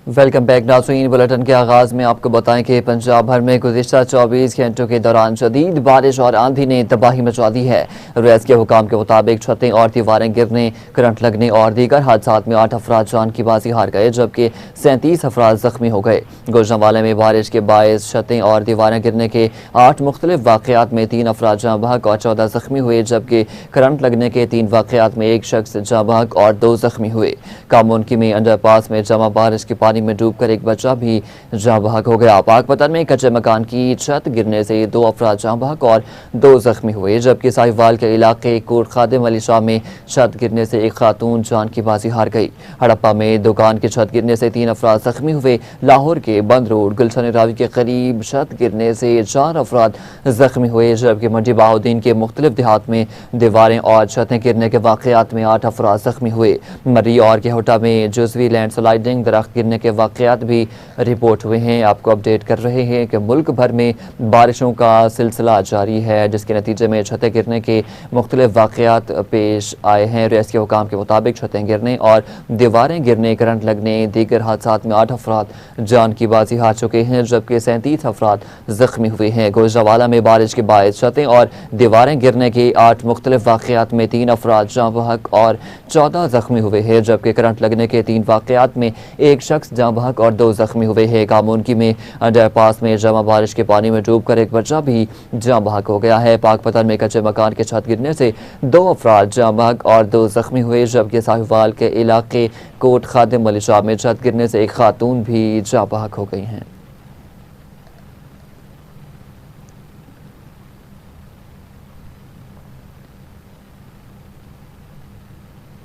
Welcome back नाज़रीन। Bulletin के आगाज़ में आपको बताएं कि पंजाब भर में गुज़िश्ता 24 घंटों के दौरान शदीद बारिश और आंधी ने तबाही मचा दी है। रेस्क्यू के हुकाम के मुताबिक छतें और दीवारें गिरने, करंट लगने और दीगर हादसात में 8 अफराद जान की बाजी हार गए, जबकि 37 अफराद जख्मी हो गए। गुजरांवाला में बारिश के बायस छतें और दीवारें गिरने के 8 मुख्तलिफ वाक़यात में 3 अफराद जाँ बहक और 14 जख्मी हुए, जबकि करंट लगने के 3 वाक़यात में 1 शख्स जाँ बहक और 2 जख्मी हुए। कामुनकी में अंडरपास में जमा बारिश के पानी में डूबकर एक बच्चा भी जाँ बहक हो गया। पाकपतन में कच्चे मकान की छत गिरने से 2 अफराद जाँ बहक और 2 जख्मी हुए, जबकि साहिवाल के इलाके कोट खादिम अली शाह में छत गिरने से एक खातून जान की बाजी हार गई। हड़प्पा में दुकान की छत गिरने से 3 अफराद जख्मी हुए। लाहौर के बंद रोड गुलशन रावी के करीब छत गिरने से 4 अफराद जख्मी हुए, जबकि मंडी बहाउद्दीन के मुख्तलिफ देहात में दीवारें और छतें गिरने के वाक़यात में 8 अफराद जख्मी हुए। मरी और केहोटा में जुज़वी लैंड स्लाइडिंग, दरख्त गिरने के वाक़यात भी रिपोर्ट हुए हैं। आपको अपडेट कर रहे हैं कि मुल्क भर में बारिशों का सिलसिला जारी है, जिसके नतीजे में छतें गिरने के मुख्तलिफ वाक़यात पेश आए हैं। रेस्क्यू हुकाम के मुताबिक छतें गिरने और दीवारें गिरने, करंट लगने, दीगर हादसात में 8 अफराद जान की बाजी हार चुके हैं, जबकि 37 अफराद जख्मी हुए हैं। गुजरांवाला में बारिश के बायस छतें और दीवारें गिरने के 8 मुख्तलिफ वाक़यात में 3 अफराद जाँ बहक और 14 जख्मी हुए हैं, जबकि करंट लगने के 3 वाक़यात में 1 शख्स जाँ बहक और 2 जख्मी हुए हैं। कामुनकी में अंडरपास में जमा बारिश के पानी में डूबकर एक बच्चा भी जाँ बहक हो गया है। पाकपतन में कच्चे मकान के छत गिरने से 2 अफराद जाँ बहक और 2 जख्मी हुए, जबकि साहिवाल के इलाके कोट खादिम अली शाह में छत गिरने से एक खातून भी जाँ बहक हो गई हैं।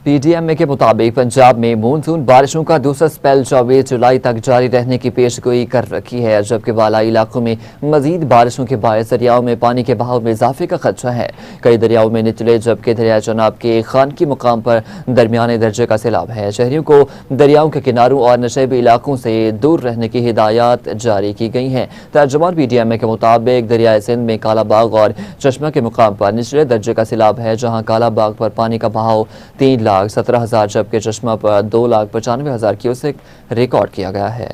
पीडीएमए के मुताबिक पंजाब में मानसून बारिशों का दूसरा स्पेल 24 जुलाई तक जारी रहने की पेशगोई कर रखी है, जबकि बालाई इलाकों में मजीद बारिशों के बायस दरियाओं में पानी के बहाव में इजाफे का खदशा है। कई दरियाओं में निचले, जबकि दरिया चनाब के खानकी मुकाम पर दरमियाने दर्जे का सैलाब है। शहरियों को दरियाओं के किनारों और नशेबी इलाकों से दूर रहने की हिदायत जारी की गई हैं। तर्जुमान पीडीएमए के मुताबिक दरियाए सिंध में कालाबाग और चश्मा के मुकाम पर निचले दर्जे का सैलाब है, जहाँ कालाबाग पर पानी का बहाव 3,17,000 जबकि चश्मा पर 2,95,000 क्यूसेक रिकॉर्ड किया गया है।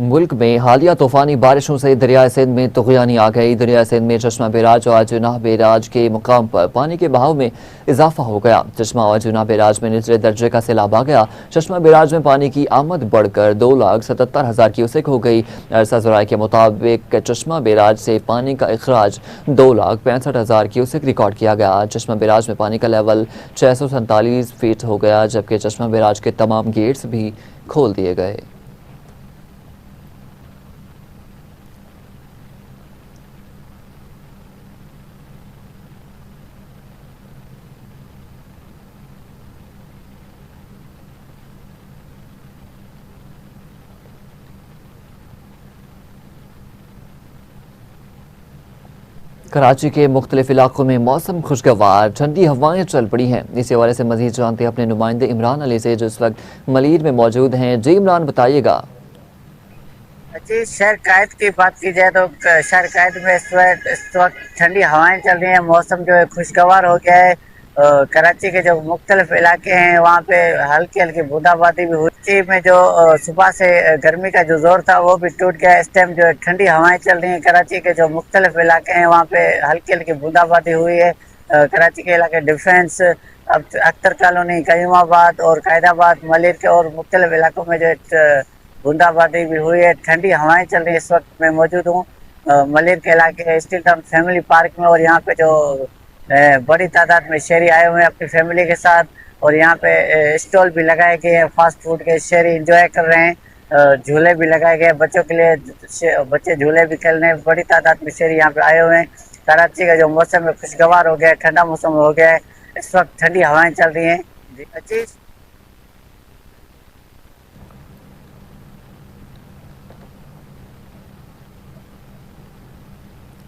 मुल्क में हालिया तूफानी बारिशों से दरिया सिंध में तुगयानी आ गई। दरिया सिंध में चश्मा बैराज और जुनाह बैराज के मुकाम पर पानी के बहाव में इजाफा हो गया। चश्मा और जुनाह बैराज में निचले दर्जे का सैलाब आ गया। चश्मा बैराज में पानी की आमद बढ़कर 2,77,000 क्यूसेक हो गई। अरसा ज़राए के मुताबिक चश्मा बैराज से पानी का अखराज 2,65,000 क्यूसेक रिकॉर्ड किया गया। चश्मा बैराज में पानी का लेवल 647 फीट हो गया, जबकि चश्मा बैराज के तमाम गेट्स भी खोल दिए गए। कराची के मुख्तलिफ इलाकों में मौसम खुशगवार, ठंडी हवाएं चल पड़ी हैं। इसी हवाले से मजीद जानते हैं अपने नुमाइंदे इमरान अली से, जो इस वक्त मलीर में मौजूद हैं। जी इमरान, बताइएगा। जी, शहर कायद की बात की जाए तो शहर कायद में इस वक्त ठंडी हवाएं चल रही हैं। मौसम जो है खुशगवार हो गया है। कराची के जो मुख्तलिफ इलाके हैं वहाँ पे हल्की हल्की बूंदाबांदी भी हुई। कराची में जो सुबह से गर्मी का जो जोर था वो भी टूट गया। इस टाइम जो है ठंडी हवाएं चल रही हैं। कराची के जो मुख्तलिफ इलाके हैं वहाँ पे हल्की हल्की बूंदाबांदी हुई है। कराची के इलाके डिफेंस, अब अख्तर कॉलोनी, कयूमाबाद और कायदाबाद, मलिर के और मुख्तलिफ इलाकों में जो है बूंदाबांदी भी हुई है। ठंडी हवाएं चल रही है। इस वक्त मैं मौजूद हूँ मलिर के इलाके स्टील टाउन फैमिली पार्क में, और यहाँ पे जो बड़ी तादाद में शहरी आए हुए हैं अपनी फैमिली के साथ, और यहाँ पे स्टॉल भी लगाए गए हैं फास्ट फूड के। शहरी इंजॉय कर रहे हैं। झूले भी लगाए गए बच्चों के लिए, बच्चे झूले भी खेल रहे हैं। बड़ी तादाद में शहरी यहाँ पे आए हुए हैं। कराची का जो मौसम है खुशगवार हो गया है, ठंडा मौसम हो गया है। इस वक्त ठंडी हवाएं चल रही हैं।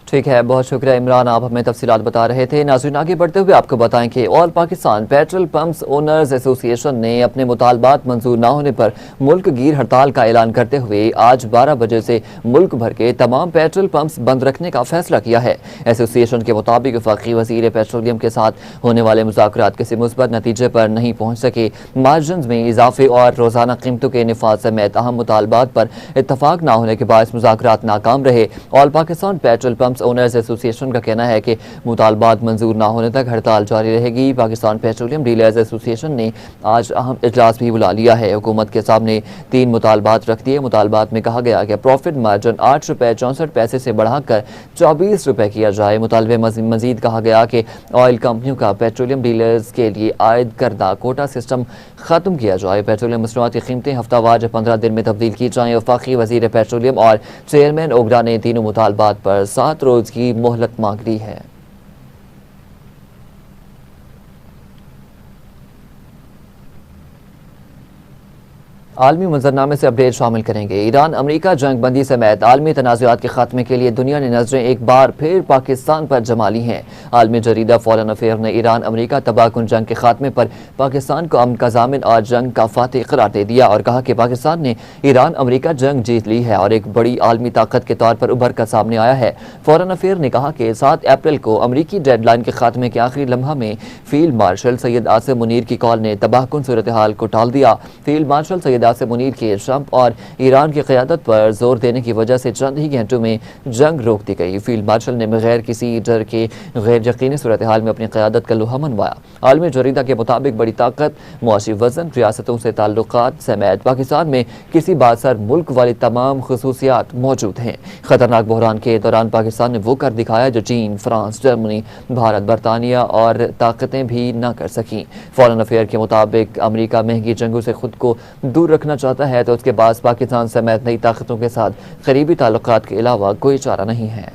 जी। ठीक है, बहुत शुक्रिया इमरान, आप हमें तफसीलात बता रहे थे। नाज़रीन, आगे बढ़ते हुए आपको बताएं कि all Pakistan petrol pumps owners association ने अपने मुतालबात मंजूर न होने पर मुल्क गिर हड़ताल का ऐलान करते हुए आज 12 बजे से मुल्क भर के तमाम पेट्रोल पंप्स बंद रखने का फैसला किया है। एसोसिएशन के मुताबिक वफाकी वज़ीर पेट्रोलियम के साथ होने वाले मुज़ाकरात किसी मुस्बत नतीजे पर नहीं पहुँच सके। मार्जिन में इजाफे और रोज़ाना कीमतों के निफाज समेत अहम मुतालबात पर इतफाक न होने के बायस मुज़ाकरात नाकाम रहे। All Pakistan petrol pumps owners association का कहना है कि मुतालबात मंजूर न होने तक हड़ताल जारी रहेगी। पाकिस्तान पेट्रोलियम डीलर्स एसोसिएशन ने आज अहम इजलास भी बुला लिया है। हुकूमत के सामने 3 मुतालबात रख दिए। मुतालबात में कहा गया कि प्रॉफिट मार्जिन 8 रुपये 64 पैसे से बढ़ाकर 24 रुपये किया जाए। मुतालबे मजीद कहा गया कि ऑयल कंपनियों का पेट्रोलियम डीलर्स के लिए आयद करदा कोटा सिस्टम खत्म किया जाए। पेट्रोलियम मसनूआत की कीमतें हफ्तावार 15 दिन में तब्दील की जाएँ। वफाकी वज़ीर पेट्रोलियम और चेयरमैन ओगरा ने तीनों मुतालबात पर 7 रोज की मोहलत मांग ली है। आलमी मंजरनामे से अपडेट शामिल करेंगे। ईरान अमरीका जंग बंदी समेत आलमी तनाज़ुरात के खात्मे के लिए दुनिया ने नजरें एक बार फिर पाकिस्तान पर जमा ली हैं। आलमी जरीदा फॉरेन अफेयर ने ईरान अमरीका तबाहकुन जंग के खात्मे पर पाकिस्तान को अमन का जामिन और जंग का फातिह करार दे दिया और कहा कि पाकिस्तान ने ईरान अमरीका जंग जीत ली है और एक बड़ी आलमी ताकत के तौर पर उभर कर सामने आया है। फॉरेन अफेयर ने कहा कि 7 अप्रैल को अमरीकी डेडलाइन के खात्मे के आखिरी लम्हा में फील्ड मार्शल सैयद आसिम मुनीर की कॉल ने तबाहकुन सूरत हाल को टाल दिया। फील्ड मार्शल सैयद आसिम मुनीर के ट्रंप और ईरान की क़यादत पर जोर देने की वजह से चंद ही घंटों में जंग रोक दी गई। फील्ड मार्शल ने बगैर किसी डर के गैर यकीनी सूरत हाल में अपनी क़यादत का लोहा मनवाया। आलमी जरीदा के मुताबिक बड़ी ताकत, मुआशी वजन, रियासतों से ताल्लुकात समेत पाकिस्तान में किसी बासर मुल्क वाली तमाम खसूसियात मौजूद हैं। खतरनाक बहरान के दौरान पाकिस्तान ने वो कर दिखाया जो चीन, फ्रांस, जर्मनी, भारत, बरतानिया और ताकतें भी न कर सकीं। फॉरेन अफेयर के मुताबिक अमरीका महंगी जंगों से खुद को दूर रखना चाहता है तो उसके पास पाकिस्तान समेत नई ताकतों के साथ करीबी ताल्लुकात के अलावा कोई चारा नहीं है।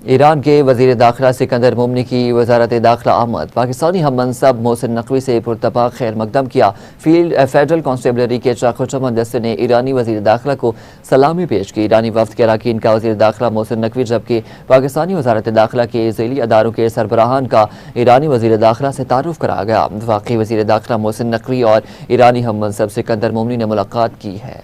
ईरान के वज़ीर दाखिला सिकंदर मोमनी की वजारत दाखिला आमद। पाकिस्तानी हम मनसब मोहसिन नकवी से पुरतपाक खैर मकदम किया। फेडरल कांस्टेबलरी के चाको चमन दस्ते ने ईरानी वज़ीर दाखिला को सलामी पेश की। ईरानी वफ्द के अरकान का वज़ीर दाखिला मोहसिन नकवी जबकि पाकिस्तानी वजारत दाखिला के ज़ैली अदारों के सरबराहान का ईरानी वज़ीर दाखिला से तारुफ कराया गया। वफाकी वज़ीर दाखिला मोहसिन नकवी और ईरानी हम मनसब सिकंदर मोमनी ने मुलाकात की है।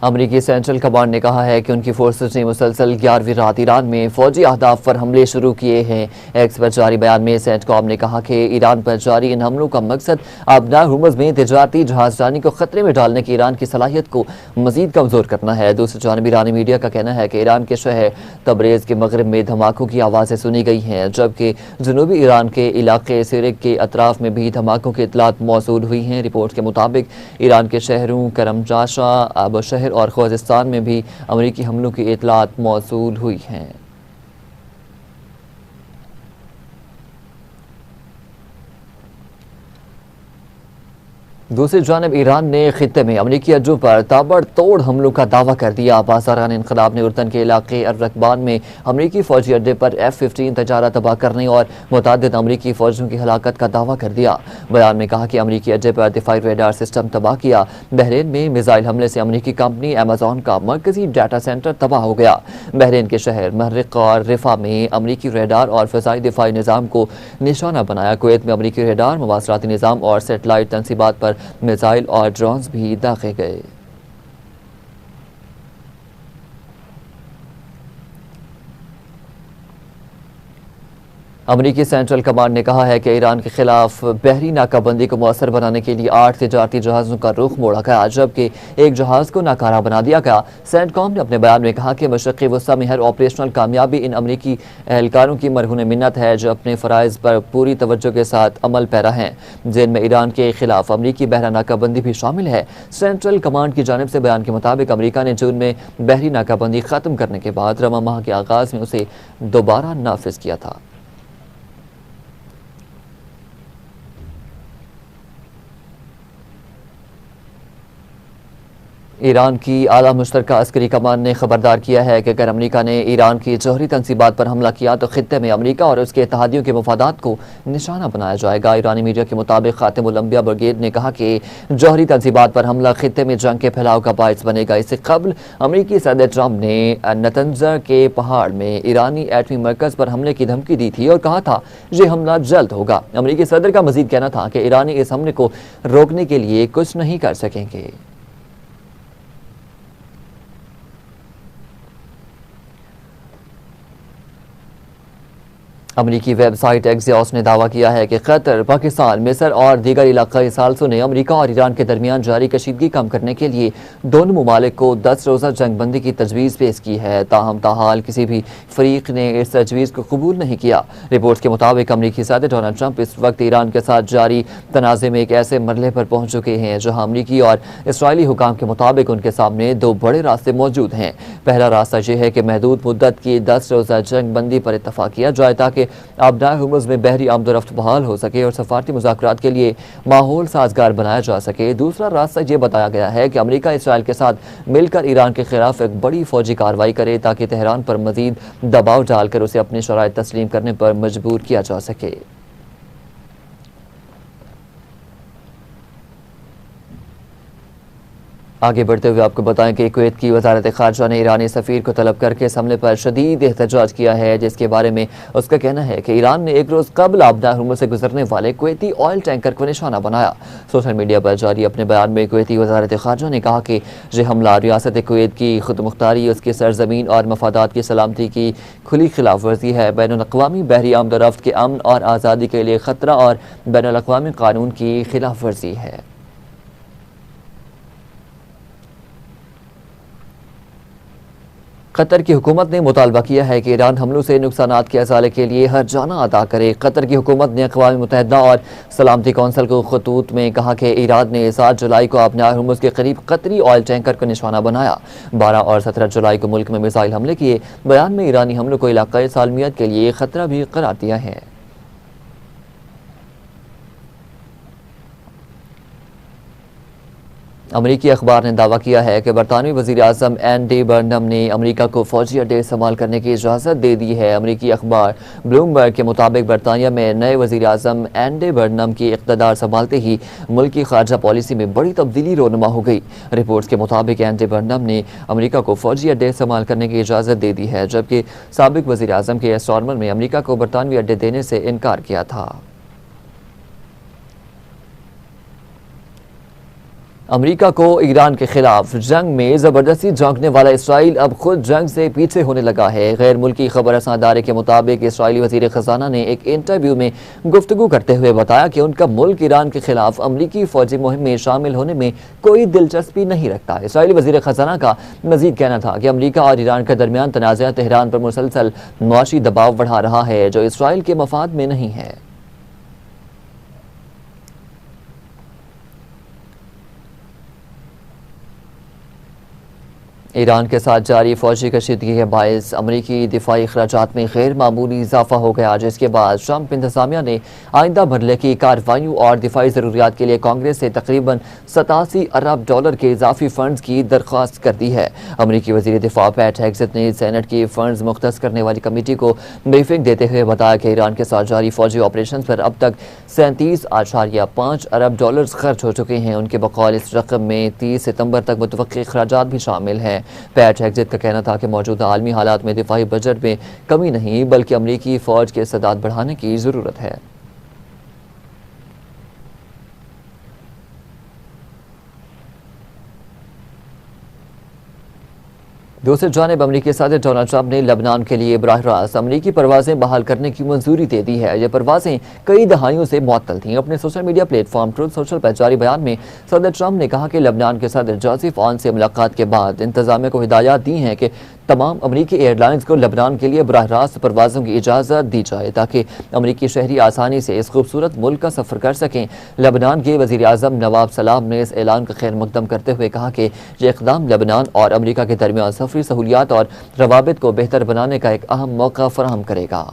अमरीकी सेंट्रल कमांड ने कहा है कि उनकी फोर्सेज ने मुसलसल 11वीं रात ईरान में फौजी अहदाफ पर हमले शुरू किए हैं। एक्स पर जारी बयान में सेंटकॉम ने कहा कि ईरान पर जारी इन हमलों का मकसद आबना हुर्मुज़ में तिजारती जहाजरानी को खतरे में डालने की ईरान की सलाहियत को मजीद कमज़ोर करना है। दूसरी जानब ईरानी मीडिया का कहना है कि ईरान के शहर तबरेज़ के मगरब में धमाकों की आवाज़ें सुनी गई हैं जबकि जनूबी ईरान के इलाके सिरिक के अतराफ में भी धमाकों की इतलात मौसूल हुई हैं। रिपोर्ट के मुताबिक ईरान के शहरों करमजाशा, अबशहर और खुज़िस्तान में भी अमरीकी हमलों की इतलात मौसूल हुई हैं। दूसरी जानब ईरान ने खित्ते में अमरीकी अड्डों पर ताबड़तोड़ हमलों का दावा कर दिया। बाज़ारान इनकलाब ने उर्दन के इलाके अर्रकबान में अमरीकी फौजी अड्डे पर F-15 तजारा तबाह करने और मुतादिद अमरीकी फौजियों की हलाकत का दावा कर दिया। बयान में कहा कि अमरीकी अड्डे पर दिफाई रेडार सिस्टम तबाह किया। बहरीन में मिसाइल हमले से अमरीकी कंपनी अमेजॉन का मरकजी डाटा सेंटर तबाह हो गया। बहरीन के शहर महरिक और रिफा में अमरीकी रेडार और फ़िज़ाई दिफाई निज़ाम को निशाना बनाया। कुवैत में अमरीकी रेडार, मवासलाती निज़ाम और सेटेलाइट तनसीबात पर मिसाइल और ड्रोन्स भी दागे गए। अमरीकी सेंट्रल कमांड ने कहा है कि ईरान के खिलाफ बहरी नाकाबंदी को मौसर बनाने के लिए 8 तिजारती जहाज़ों का रुख मोड़ा गया जबकि एक जहाज़ को नाकारा बना दिया गया। सेंटकॉम ने अपने बयान में कहा कि मशरक़ी वस्ता में हर ऑपरेशनल कामयाबी इन अमरीकी एहलकारों की मरहून मिन्नत है जो अपने फ़राइज़ पर पूरी तवज्जो के साथ अमल पैरा हैं जिनमें ईरान के खिलाफ अमरीकी बहरा नाकाबंदी भी शामिल है। सेंट्रल कमांड की जानिब से बयान के मुताबिक अमरीका ने जून में बहरी नाकाबंदी ख़त्म करने के बाद रवा माह के आगाज़ में उसे दोबारा नाफिज किया था। ईरान की आला मुश्तरका अस्करी कमान ने खबरदार किया है कि अगर अमरीका ने ईरान की जौहरी तंसीबात पर हमला किया तो खित्ते में अमरीका और उसके इत्तेहादियों के मफादात को निशाना बनाया जाएगा। ईरानी मीडिया के मुताबिक खातिमुल अंबिया ब्रिगेड ने कहा कि जौहरी तंसीबात पर हमला खित्ते में जंग के फैलाव का बायस बनेगा। इससे कबल अमरीकी सदर ट्रंप ने नतंजा के पहाड़ में ईरानी एटमी मरकज पर हमले की धमकी दी थी और कहा था ये हमला जल्द होगा। अमरीकी सदर का मजीद कहना था कि ईरानी इस हमले को रोकने के लिए कुछ नहीं कर सकेंगे। अमरीकी वेबसाइट एक्सियोस ने दावा किया है कि कतर, पाकिस्तान, मिस्र और दीगर इलाकाई साल्सों ने अमरीका और ईरान के दरमियान जारी कशीदगी कम करने के लिए दोनों ममालिक को 10 रोज़ा जंगबंदी की तजवीज़ पेश की है। ताहम ताहाल किसी भी फरीक ने इस तजवीज़ को कबूल नहीं किया। रिपोर्ट के मुताबिक अमरीकी सदर डोनाल्ड ट्रंप इस वक्त ईरान के साथ जारी तनाज़े में एक ऐसे मरहले पर पहुँच चुके हैं जहाँ अमरीकी और इसराइली हुकाम के मुताबिक उनके सामने दो बड़े रास्ते मौजूद हैं। पहला रास्ता यह है कि महदूद मुद्दत की 10 रोज़ा जंगबंदी पर इत्तफाक किया जाए ताकि आबनाए हुर्मुज़ में बहरी आमदोरफ्त बहाल हो सके और सफारती मुज़ाकरात के लिए माहौल साजगार बनाया जा सके। दूसरा रास्ता ये बताया गया है कि अमरीका इसराइल के साथ मिलकर ईरान के खिलाफ एक बड़ी फौजी कार्रवाई करे ताकि तेहरान पर मजीद दबाव डालकर उसे अपनी शराइत तस्लीम करने पर मजबूर किया जा सके। आगे बढ़ते हुए आपको बताएं कि कुवैत की वजारत खारजा ने ईरानी सफ़ीर को तलब करके इस हमले पर शदीद एहतजाज किया है, जिसके बारे में उसका कहना है कि ईरान ने एक रोज़ कबल आबनाए हुर्मुज़ से गुजरने वाले कुवैती ऑयल टैंकर को निशाना बनाया। सोशल मीडिया पर जारी अपने बयान में कुवैती वजारत खारजा ने कहा कि यह हमला रियासत कुवैत की खुद मुख्तारी, उसकी सरजमीन और मफादात की सलामती की खुली खिलाफ वर्जी है, बैनुल-अक़वामी बहरी आमदोरफ्त के अमन और आज़ादी के लिए ख़तरा और बैनुल-अक़वामी कानून की खिलाफ वर्जी है। कतर की हुकूमत ने मुतालबा किया है कि ईरान हमलों से नुकसानात के अजाले के लिए हर जाना अदा करे। कतर की हुकूमत ने अक़वाम मुत्तहिदा और सलामती कौंसिल को खतूत में कहा कि ईरान ने 7 जुलाई को आबनाए हुर्मुज़ के करीब कतरी ऑयल टैंकर को निशाना बनाया। 12 और 17 जुलाई को मुल्क में मिसाइल हमले किए। बयान में ईरानी हमलों को इलाक़ाई सालमियत के लिए ख़तरा भी करार दिया है। अमरीकी अखबार ने दावा किया है कि बरतानवी वज़ीर आज़म एंडी बर्नम ने अमरीका को फौजी अड्डे इस्तेमाल करने की इजाज़त दे दी है। अमरीकी अखबार ब्लूमबर्ग के मुताबिक बरतानिया में नए वज़ीर आज़म एंडी बर्नम की इक़्तिदार संभालते ही मुल्क की खारजा पॉलिसी में बड़ी तब्दीली रोनुमा हो गई। रिपोर्ट्स के मुताबिक एंडी बर्नम ने अमरीका को फौजी अड्डे इस्तेमाल करने की इजाज़त दे दी है, जबकि साबिक वज़ीर आज़म के स्टारमर ने अमरीका को बरतानवी अड्डे देने से इनकार किया था। अमरीका को ईरान के खिलाफ जंग में ज़बरदस्ती झोंकने वाला इसराइल अब खुद जंग से पीछे होने लगा है। गैर मुल्की खबर रसां इदारे के मुताबिक इसराइली वज़ीर ख़ज़ाना ने एक इंटरव्यू में गुफ्तगू करते हुए बताया कि उनका मुल्क ईरान के खिलाफ अमरीकी फ़ौजी मुहिम में शामिल होने में कोई दिलचस्पी नहीं रखता। इसराइली वज़ीर ख़ज़ाना का मजीद कहना था कि अमरीका और ईरान के दरमियान तनाज़ा तेहरान पर मुसलसल मुआशी दबाव बढ़ा रहा है जो इसराइल के मफाद में नहीं है। ईरान के साथ जारी फौजी कशीदगी के बायस अमरीकी दिफाई अखराजात में गैर मामूली इजाफा हो गया, जिसके बाद ट्रंप इंतजामिया ने आइंदा मरहले की कार्रवाइयों और दिफाई ज़रूरियात के लिए कांग्रेस से तकरीबन $87 अरब के इजाफी फंड्स की दरख्वास्त कर दी है। अमरीकी वज़ीर दिफा पैट हेग्सेथ ने सेनेट की फंड्स मुख्तस करने वाली कमेटी को ब्रीफिंग देते हुए बताया कि ईरान के साथ जारी फौजी ऑपरेशन पर अब तक $37.5 अरब खर्च हो चुके हैं। उनके बकौल इस रकम में 30 सितंबर तक मुतवक्की अखराजात भी शामिल हैं। पैट हेग्सेथ का कहना था कि मौजूदा आलमी हालात में दिफाई बजट में कमी नहीं बल्कि अमरीकी फ़ौज के इस्तेदाद बढ़ाने की ज़रूरत है। दूसरी जानिब अमरीकी सदर डोनाल्ड ट्रंप ने लबनान के लिए बराह रास्त अमरीकी परवाजें बहाल करने की मंजूरी दे दी है। ये परवाजें कई दहाइयों से मुअत्तल थीं। अपने social media platform truth social पर जारी बयान में सदर ट्रंप ने कहा कि लबनान के सदर जोसेफ ऑन से मुलाकात के बाद इंतजामिया को हिदायत दी हैं कि तमाम अमरीकी एयरलाइंस को लबनान के लिए बराह रास्त परवाज़ों की इजाज़त दी जाए ताकि अमरीकी शहरी आसानी से इस खूबसूरत मुल्क का सफ़र कर सकें। लबनान के वज़ीर आज़म नवाब सलाम ने इस ऐलान का खैर मकदम करते हुए कहा कि यह इक़दाम लबनान और अमरीका के दरमियान सफरी सहूलियात और रवाबित को बेहतर बनाने का एक अहम मौका फराहम करेगा।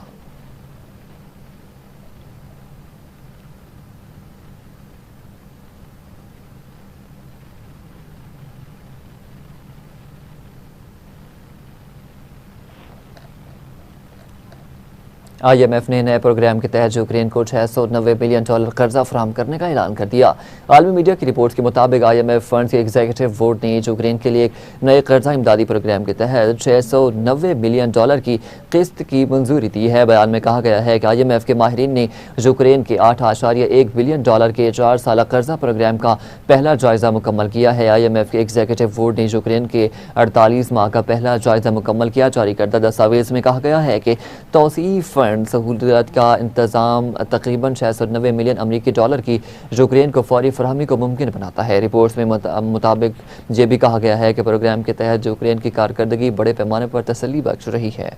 IMF ने नए प्रोग्राम के तहत यूक्रेन को $690 बिलियन कर्जा फराहम करने का ऐलान कर दिया। आलमी मीडिया की रिपोर्ट के मुताबिक IMF फंड के एग्जीक्यूटिव बोर्ड ने यूक्रेन के लिए एक नए कर्जा इमदादी प्रोग्राम के तहत $690 बिलियन की किस्त की मंजूरी दी है। बयान में कहा गया है कि IMF के माहिरीन ने यूक्रेन के $8.1 बिलियन के 4 साल कर्जा प्रोग्राम का पहला जायजा मुकम्मल किया है। IMF के एग्जीक्यूटिव बोर्ड ने यूक्रेन के 48 माह का पहला जायजा मुकम्मल किया। जारी करदा दस्तावेज में कहा गया है कि तौसीई फंड सहूलियत का इंतजाम तकरीबन $690 मिलियन अमरीकी की यूक्रेन को फौरी फरहमी को मुमकिन बनाता है। रिपोर्ट्स में मुताबिक ये भी कहा गया है कि प्रोग्राम के तहत यूक्रेन की कारकर्दगी बड़े पैमाने पर तसल्ली बख्श रही है।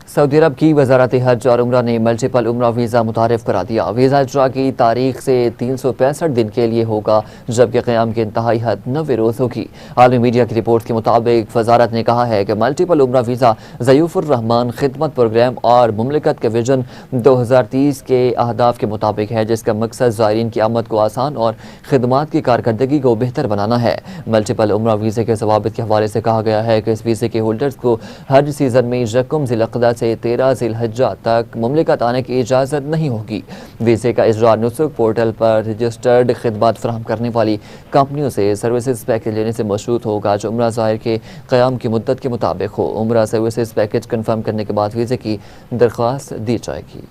सऊदी अरब की वजारत हज और उम्रा ने मल्टीपल उम्रा वीज़ा मुतारिफ करा दिया। वीज़ा इजरा की तारीख से 365 दिन के लिए होगा, जबकि क़याम की इंतहाई हद 90 रोज़ होगी। आलमी मीडिया की रिपोर्ट के मुताबिक वजारत ने कहा है कि मल्टीपल उम्रा वीज़ा ज़यूफ़ुर रहमान खिदमत प्रोग्राम और मुमलिकत के विजन 2030 के अहदाफ के मुताबिक है, जिसका मकसद ज़ायरीन की आमद को आसान और खिदमात की कारकर्दगी को बेहतर बनाना है। मल्टीपल उम्रा वीज़े के ज़वाबित के हवाले से कहा गया है कि इस वीज़े के होल्डर्स को हज सीज़न में यकम ज़िलक़दा से 13 ज़िलहज्जा तक मुमलिकत आने की इजाज़त नहीं होगी। वीज़े का इजरा नुसुक पोर्टल पर रजिस्टर्ड खिदमत फराहम करने वाली कंपनियों से सर्विसेज पैकेज लेने से मशरूत होगा, जो उम्रा ज़ाहिर के क़याम की मुद्दत के मुताबिक हो। उम्रा सर्विसेज पैकेज कन्फर्म करने के बाद वीज़े की दरख्वास्त दी जाएगी।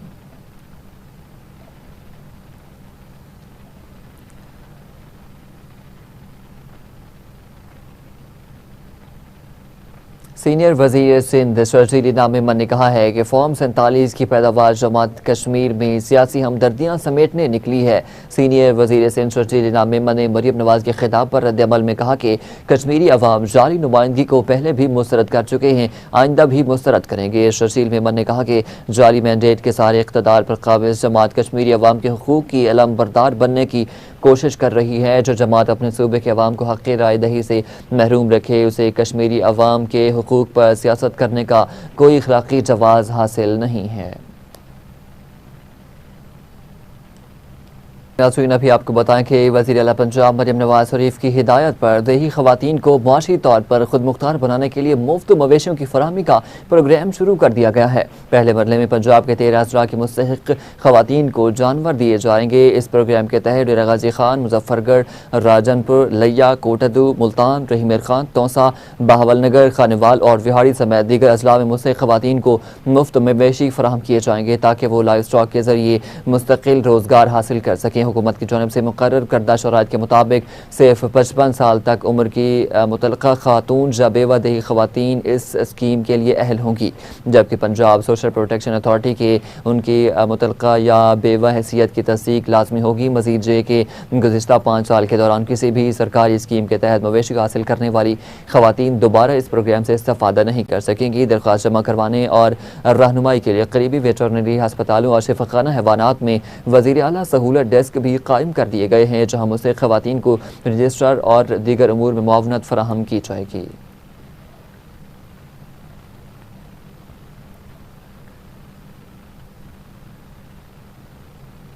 सीनियर वज़ीर सिंध शर्जील इनाम मेमन ने कहा है कि फॉर्म 47 की पैदावार जमात कश्मीर में सियासी हमदर्दियाँ समेटने निकली है। सीनियर वज़ीर सिंध शर्जील इनाम मेमन ने मरियम नवाज के खिताब पर रद्द-ए-अमल में कहा कि कश्मीरी अवाम जाली नुमाइंदगी को पहले भी मुस्तरद कर चुके हैं, आइंदा भी मुस्तरद करेंगे। शर्जील मेमन ने कहा कि जाली मैंडेट के सारे इक़्तिदार पर काबिज़ जमात कश्मीरी अवाम के हुकूक की अलम बरदार बनने की कोशिश कर रही है। जो जमात अपने सूबे के अवाम को हक़ राय दही से महरूम रखे, उसे कश्मीरी अवाम के हुकूक पर सियासत करने का कोई अखलाकी जवाज़ हासिल नहीं है। नाज़रीन, अभी आपको बताएं कि वज़ीर आला पंजाब मरियम नवाज शरीफ की हिदायत पर देही ख़वातीन को मुआशी तौर पर खुद मुख्तार बनाने के लिए मुफ्त मवेशियों की फराहमी का प्रोग्राम शुरू कर दिया गया है। पहले मरले में पंजाब के 13 अज़रा की मुस्तहिक़ ख़वातीन को जानवर दिए जाएंगे। इस प्रोग्राम के तहत डेरा गाजी खान, मुजफ्फरगढ़, राजनपुर, लिया, कोटदू, मुल्तान, रहीमर खान, तौसा, बहावलनगर, खानेवाल और विहाड़ी समेत दीगर अज़ला में मुस्तहिक़ ख़वातीन को मुफ्त मवेशी फराहम किए जाएंगे, ताकि वो लाइव स्टॉक के ज़रिए मुस्तकिल रोज़गार हासिल कर सकें। हुकूमत की जानिब से मुकर्रर करदा शराइत के मुताबिक सिर्फ 55 साल तक उम्र की मुतलका खातून या बेवा देही ख़वातीन इस स्कीम के लिए अहल होंगी, जबकि पंजाब सोशल प्रोटेक्शन अथॉरिटी के उनकी मुतलका या बेवा हैसियत की तस्दीक लाजमी होगी। मज़ीद ये कि गुज़िश्ता 5 साल के दौरान किसी भी सरकारी स्कीम के तहत मवेशी हासिल करने वाली ख़वातीन दोबारा इस प्रोग्राम से इस्तेफ़ादा नहीं कर सकेंगी। दरख्वास्त जमा करवाने और रहनुमाई के लिए करीबी वेटरनरी अस्पतालों और शिफाखाना हैवानात में वज़ीर आला सहूलत डेस्क भी कायम कर दिए गए हैं, जहां मुस्तहिक़ ख़वातीन को रजिस्ट्रार और दीगर अमूर में मुआवनत फराहम की जाएगी।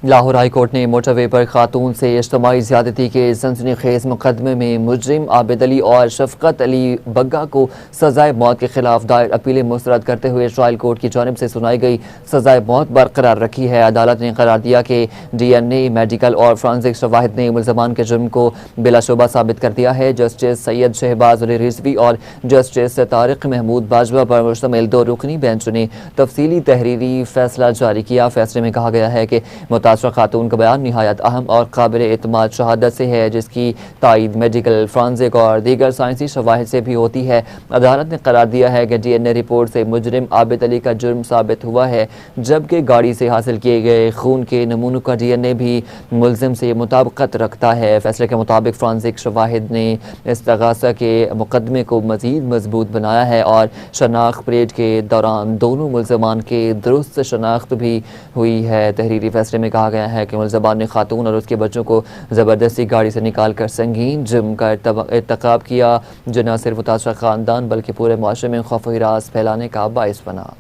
लाहौर हाई कोर्ट ने मोटरवे पर खातून से इज्तिमाई ज़्यादती के सनसनीखेज़ मुकदमे में मुजरिम आबिद अली और शफ़क़त अली बग्गा को सज़ाए मौत के खिलाफ दायर अपीलें मुस्तरद करते हुए ट्रायल कोर्ट की जानिब से सुनाई गई सज़ाए मौत बरकरार रखी है। अदालत ने करार दिया कि DNA, मेडिकल और फ्रांसिक शवाहिद ने मुल्ज़मान के जुर्म को बिलाशुबा साबित कर दिया है। जस्टिस सैयद शहबाज अली रिजवी और जस्टिस तारिक महमूद बाजवा पर मुश्तमिल 2 रुकनी बेंच ने तफसीली तहरीरी फैसला जारी किया। फैसले में कहा गया है कि मुतासरा खातून का बयान निहायत अहम और काबिल एतमाद शहादत से है, जिसकी तायद मेडिकल, फ्रांसिक और दीगर साइंसी शवाहिद से भी होती है। अदालत ने करार दिया है कि DNA रिपोर्ट से मुजरिम आबिद अली का जुर्म साबित हुआ है, जबकि गाड़ी से हासिल किए गए खून के नमूनों का DNA भी मुलजिम से मुताबिकत रखता है। फैसले के मुताबिक फ्रांसिक शवाहिद ने इस्तगासा के मुकदमे को मज़ीद मजबूत बनाया है और शनाख्त परेड के दौरान दोनों मुलजमान के दुरुस्त शनाख्त भी हुई है। तहरीरी फैसले में कहा गया है कि मुलजमान ने खातून और उसके बच्चों को ज़बरदस्ती गाड़ी से निकाल कर संगीन जुर्म का इर्तिकाब किया, जो न सिर्फ मुतासरा ख़ानदान बल्कि पूरे माशरे में खौफ व हिरास फैलाने का बाइस बना।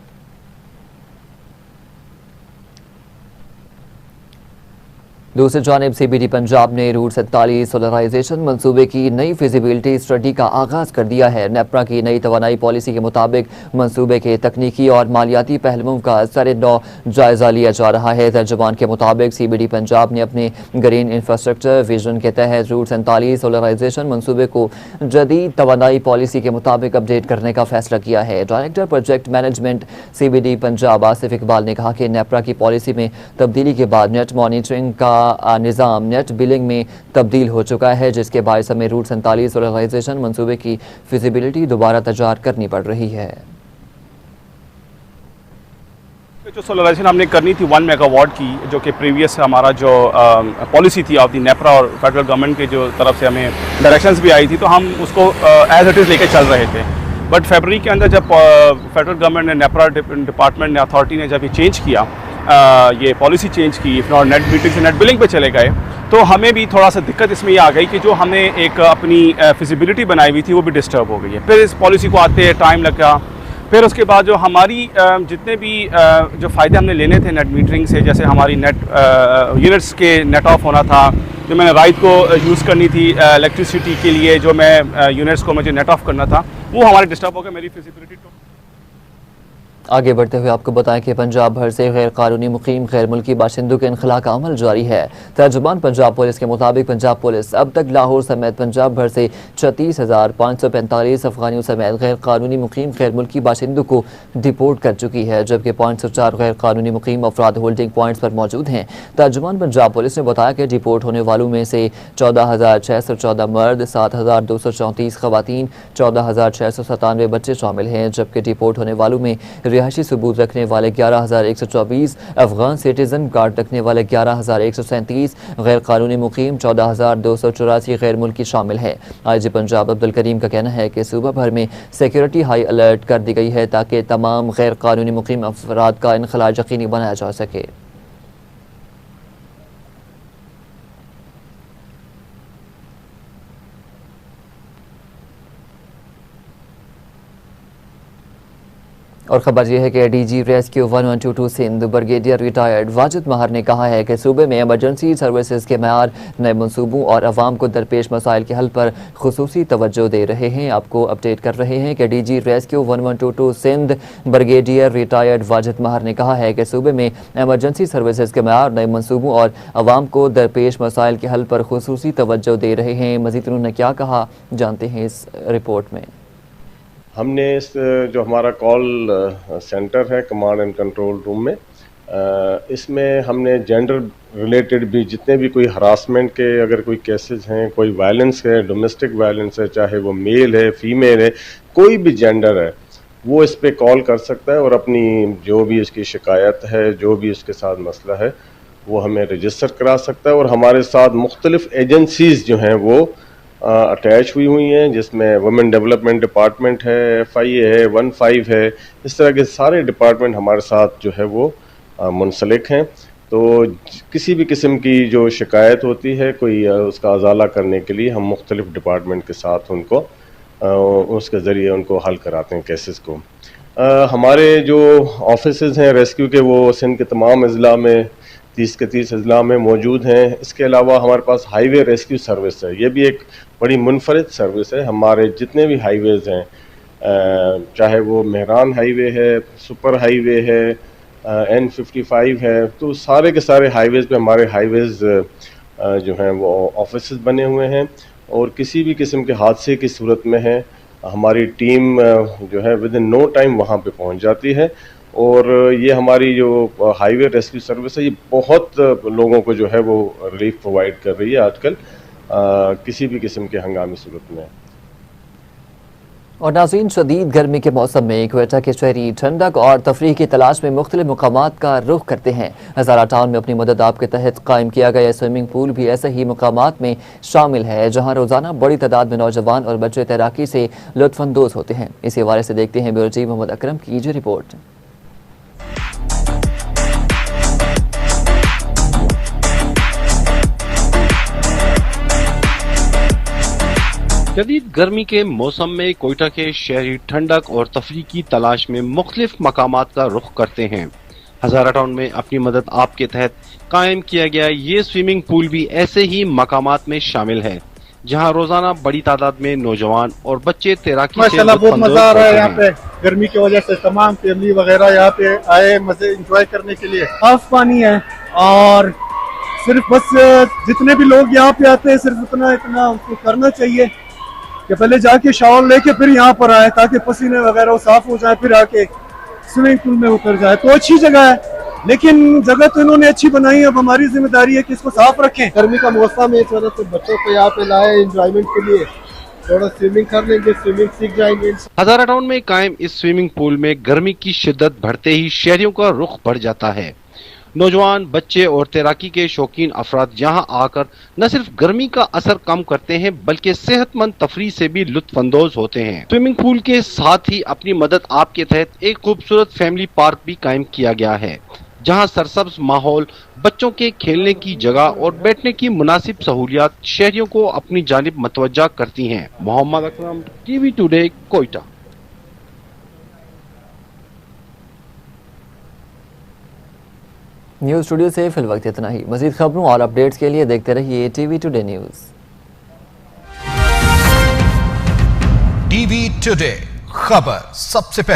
दूसरी जानिब CBD पंजाब ने रूट 47 सोलराइजेशन मंसूबे की नई फिजिबिलिटी स्टडी का आगाज कर दिया है। नेपरा की नई तवानाई पॉलिसी के मुताबिक मंसूबे के तकनीकी और मालियाती पहलुओं का सर-ए-नौ जायजा लिया जा रहा है। तर्जुमान के मुताबिक CBD पंजाब ने अपने ग्रीन इंफ्रास्ट्रक्चर विजन के तहत रूट 47 सोलराइजेशन मंसूबे को जदीद तवानाई पॉलिसी के मुताबिक अपडेट करने का फैसला किया है। Director project management CBD Punjab Asif Iqbal ने कहा कि नेपरा की पॉलिसी में तब्दीली के बाद नेट मॉनिटरिंग का निज़ाम नेट बिलिंग में तब्दील हो चुका है, जिसके बायस हमें रूट 47 सोलराइजेशन मंसूबे की फिजिबिलिटी दोबारा तैयार करनी पड़ रही है। जो सोलराइजेशन हमने करनी थी 1 मेगावाट की, जो कि प्रीवियस हमारा जो पॉलिसी थी ऑफ दी नेपरा और फेडरल गवर्नमेंट के जो तरफ से हमें डायरेक्शंस भी आई थी, तो हम उसको एज इट इज़ लेके चल रहे थे। बट फरवरी के अंदर जब फेडरल गवर्नमेंट ने नेपरा डिपार्टमेंट ने अथॉरिटी ने जब ये चेंज किया, ये पॉलिसी चेंज की, इफ नॉट नेट मीटिंग से नेट बिलिंग पे चले गए, तो हमें भी थोड़ा सा दिक्कत इसमें ये आ गई कि जो हमने एक अपनी फिजिबिलिटी बनाई हुई थी वो भी डिस्टर्ब हो गई है। फिर इस पॉलिसी को आते टाइम लगा। फिर उसके बाद जो हमारी जितने भी जो फ़ायदे हमने लेने थे नेट मीटरिंग से, जैसे हमारी नेट यूनिट्स के नेट ऑफ होना था, जो मैंने राइट को यूज़ करनी थी इलेक्ट्रिसिटी के लिए, जो मैं यूनिट्स को मुझे नेट ऑफ करना था, वो हमारे डिस्टर्ब हो गया। मेरी फिजिबिलिटी तो आगे बढ़ते हुए आपको बताएं कि पंजाब भर से गैर कानूनी मुकीम गैर मुल्की बाशिंदों के इनखला का अमल जारी है। तर्जुमान पंजाब पुलिस के मुताबिक पंजाब पुलिस अब तक लाहौर समेत पंजाब भर से 36,545 अफगानियों समेत गैर कानूनी मुकीम गैर मुल्की बाशिंदों को डिपोर्ट कर चुकी है, जबकि 504 गैर कानूनी मुकीम अफराद होल्डिंग पॉइंट्स पर मौजूद हैं। तर्जुमान पंजाब पुलिस ने बताया कि डिपोर्ट होने वालों में से 14,614 मर्द, 7,234 खवातीन, 14,697 बच्चे शामिल हैं, जबकि डिपोर्ट होने वालों में रिहायशी सबूत रखने वाले 11,124, अफगान सिटीजन कार्ड रखने वाले 11,137, गैर कानूनी मुकीम 14,284 गैर मुल्की शामिल है। IG पंजाब अब्दुल करीम का कहना है कि सूबा भर में सिक्योरिटी हाई अलर्ट कर दी गई है ताकि तमाम गैर कानूनी मुकीम अफराद का इनखला यकीनी बनाया जा सके। और खबर यह है कि DG rescue 1122 Sindh brigadier retired Wajid Mahar ने कहा है कि सूबे में एमरजेंसी सर्विसेज के मैयार, नए मनसूबों और अवाम को दरपेश मसाइल के हल पर खुसूसी तवज्जो दे रहे हैं। आपको अपडेट कर रहे हैं कि DG rescue 1122 Sindh brigadier retired Wajid Mahar ने कहा है कि सूबे में एमरजेंसी सर्विसेज के मैयार, नए मनसूबों और अवाम को दरपेश मसाइल के हल पर खुसूसी तवज्जो दे रहे हैं। मज़ीद उन्होंने क्या कहा, जानते हैं इस रिपोर्ट में। हमने इस जो हमारा कॉल सेंटर है कमांड एंड कंट्रोल रूम में, इसमें हमने जेंडर रिलेटेड भी जितने भी कोई हरासमेंट के अगर कोई केसेस हैं, कोई वायलेंस है, डोमेस्टिक वायलेंस है, चाहे वो मेल है, फीमेल है, कोई भी जेंडर है, वो इस पे कॉल कर सकता है और अपनी जो भी इसकी शिकायत है, जो भी इसके साथ मसला है, वो हमें रजिस्टर करा सकता है। और हमारे साथ मुख्तलिफ एजेंसीज़ जो हैं वो अटैच हुई हैं, जिसमें वुमेन डेवलपमेंट डिपार्टमेंट है, FIA है, 15 है, इस तरह के सारे डिपार्टमेंट हमारे साथ जो है वो मुंसलिक हैं। तो किसी भी किस्म की जो शिकायत होती है कोई उसका अजाला करने के लिए हम मुख्तलिफ डिपार्टमेंट के साथ उनको उसके ज़रिए उनको हल कराते हैं केसेस को। हमारे जो ऑफिसेज हैं रेस्क्यू के वो सिंध के तमाम अज़ला में 30 के 30 अज़ला में मौजूद हैं। इसके अलावा हमारे पास हाईवे रेस्क्यू सर्विस है, ये भी एक बड़ी मुनफरिद सर्विस है। हमारे जितने भी हाईवेज़ हैं, चाहे वो मेहरान हाईवे है, सुपर हाईवे है, N55 है, तो सारे के सारे हाईवेज़ पे हमारे हाईवेज़ जो हैं वो ऑफिस बने हुए हैं। और किसी भी किस्म के हादसे की सूरत में है हमारी टीम जो है विद इन नो टाइम वहाँ पे पहुँच जाती है। और ये हमारी जो हाईवे रेस्क्यू सर्विस है ये बहुत लोगों को जो है वो रिलीफ प्रोवाइड कर रही है आजकल किसी भी किस्म के हंगामी सूरत में। और नाज़रीन, शदीद गर्मी के मौसम में क्वेटा के शहरी ठंडक और तफरीह की तलाश में मुख्तलिफ मकामात का रुख करते हैं। हज़ारा टाउन में अपनी मदद आपके तहत कायम किया गया स्विमिंग पूल भी ऐसे ही मकामात में शामिल है जहाँ रोज़ाना बड़ी तादाद में नौजवान और बच्चे तैराकी से लुत्फ़अंदोज़ होते हैं। इसी हवाले से देखते हैं ब्यूरो चीफ मोहम्मद अकरम की जो रिपोर्ट। शदीद गर्मी के मौसम में कोयटा के शहरी ठंडक और तफरीह की तलाश में मुख्तलिफ मकामात का रुख करते हैं। हजारा टाउन में अपनी मदद आपके तहत कायम किया गया ये स्विमिंग पूल भी ऐसे ही मकामात में शामिल है जहां रोजाना बड़ी तादाद में नौजवान और बच्चे तैराकी से माशाल्लाह बहुत लुत्फ मजा आ रहा है। यहाँ अंदोज पे गर्मी की वजह से तमाम फैमिली वगैरह यहाँ पे आए मजे एंजॉय करने के लिए। साफ पानी है और सिर्फ बस जितने भी लोग यहाँ पे आते हैं सिर्फ इतना उनको करना चाहिए कि पहले जाके शावर लेके फिर यहाँ पर आए ताकि पसीने वगैरह साफ हो जाए, फिर आके स्विमिंग पूल में उतर जाए। तो अच्छी जगह है, लेकिन जगह तो इन्होंने अच्छी बनाई है। अब हमारी जिम्मेदारी है कि इसको साफ रखें। गर्मी का मौसम है, इस वजह से बच्चों को यहाँ पे लाए एंजॉयमेंट के लिए, थोड़ा स्विमिंग कर लेंगे, स्विमिंग सीख जाएंगे। हजारा टाउन में कायम इस स्विमिंग पूल में गर्मी की शिद्दत बढ़ते ही शहरियों का रुख बढ़ जाता है। नौजवान, बच्चे और तैराकी के शौकीन अफराद यहाँ आकर न सिर्फ गर्मी का असर कम करते हैं बल्कि सेहतमंद तफरीह से भी लुत्फानंदोज होते हैं। स्विमिंग पूल के साथ ही अपनी मदद आपके तहत एक खूबसूरत फैमिली पार्क भी कायम किया गया है जहाँ सरसब्ज माहौल, बच्चों के खेलने की जगह और बैठने की मुनासिब सहूलियात शहरियों को अपनी जानिब मतवज्जा करती हैं। Mohammad Akram, TV today, Quetta. News studio से फिल वक्त इतना ही। मज़ीद खबरों और अपडेट्स के लिए देखते रहिए TV today news. TV today खबर सबसे पहले।